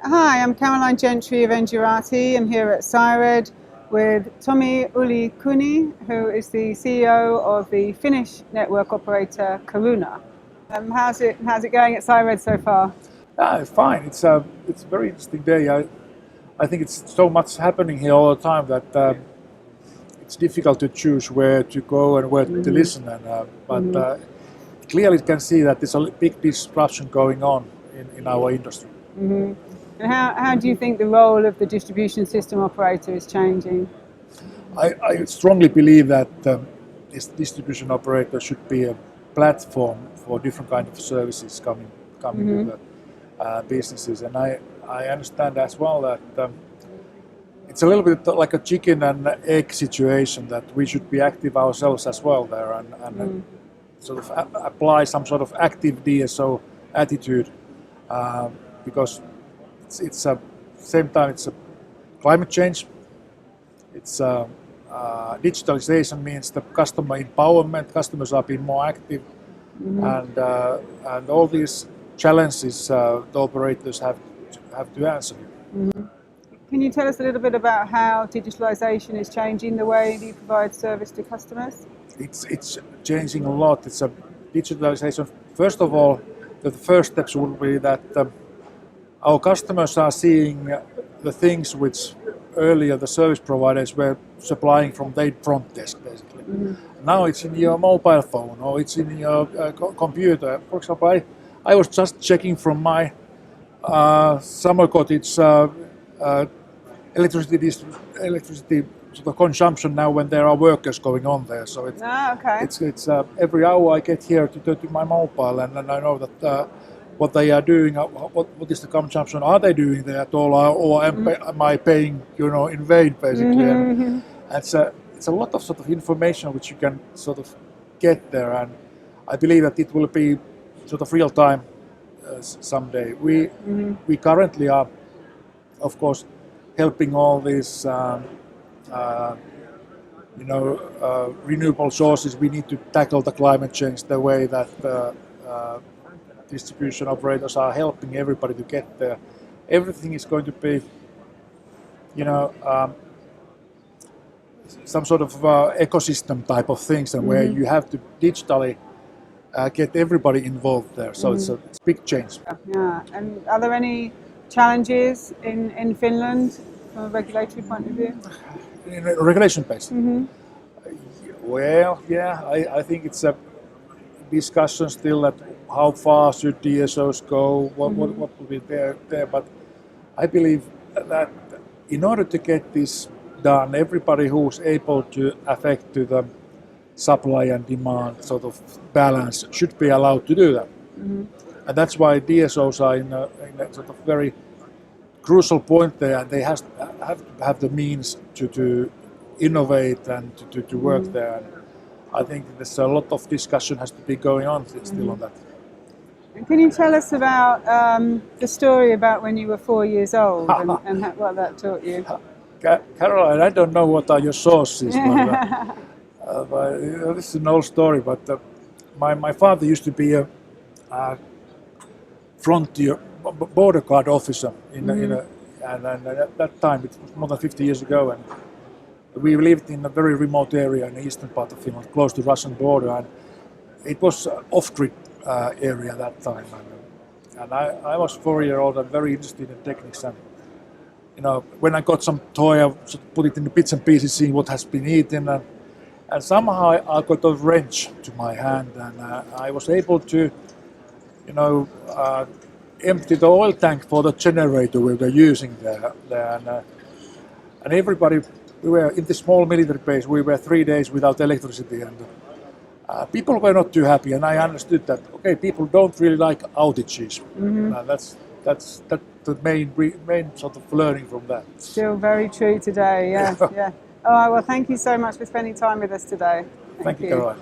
Hi, I'm Caroline Gentry of Endurati. I'm here at CIRED with Tomi Yli-Kyyny, who is the CEO of the Finnish network operator Caruna. How's it going at CIRED so far? It's fine. It's a very interesting day. I think it's so much happening here all the time that it's difficult to choose where to go and where to listen. But clearly, you can see that there's a big disruption going on in our industry. And how do you think the role of the distribution system operator is changing? I strongly believe that this distribution operator should be a platform for different kinds of services coming to the businesses. And I understand as well that it's a little bit like a chicken and egg situation, that we should be active ourselves as well there and sort of apply some sort of active DSO attitude because it's a same time it's a climate change. It's digitalization means the customer empowerment. Customers are being more active, and all these challenges the operators have to answer. Can you tell us a little bit about how digitalization is changing the way that you provide service to customers? It's changing a lot. It's a digitalization. First of all, the first steps would be that our customers are seeing the things which earlier the service providers were supplying from their front desk, basically. Now it's in your mobile phone or it's in your computer. For example, I was just checking from my summer cottage electricity sort of consumption now when there are workers going on there. So it's every hour I get here to my mobile and I know that what they are doing, what is the consumption, are they doing there at all, or am I paying in vain, basically? And it's a lot of sort of information which you can sort of get there, and I believe that it will be sort of real time someday. We currently are, of course, helping all these renewable sources. We need to tackle the climate change the way that distribution operators are helping everybody to get there. Everything is going to be, some sort of ecosystem type of things, and where you have to digitally get everybody involved there. So it's a big change. Yeah, and are there any challenges in Finland from a regulatory point of view? In a regulation base? Well, yeah, I think it's a discussion still that how far should DSOs go, what will be there. But I believe that in order to get this done, everybody who's able to affect to the supply and demand sort of balance should be allowed to do that. And that's why DSOs are in a sort of very crucial point there, and they have to have the means to innovate and to work there. And I think there's a lot of discussion has to be going on still on that. And can you tell us about the story about when you were 4 years old and what that taught you? Caroline, I don't know what are your sources, but this is an old story. But my father used to be a frontier border guard officer and at that time, it was more than 50 years ago, and we lived in a very remote area in the eastern part of Finland, close to Russian border, and it was off-grid area at that time. And I was 4-year-old and very interested in techniques. And when I got some toy, I put it in the bits and pieces, seeing what has been eaten, and somehow I got a wrench to my hand, and I was able to, empty the oil tank for the generator we were using there, and everybody. We were in this small military base. We were 3 days without electricity, and people were not too happy. And I understood that people don't really like outages. That's the main sort of learning from that. Still very true today. Yes, yeah. All right. Well, thank you so much for spending time with us today. Thank you, Caroline.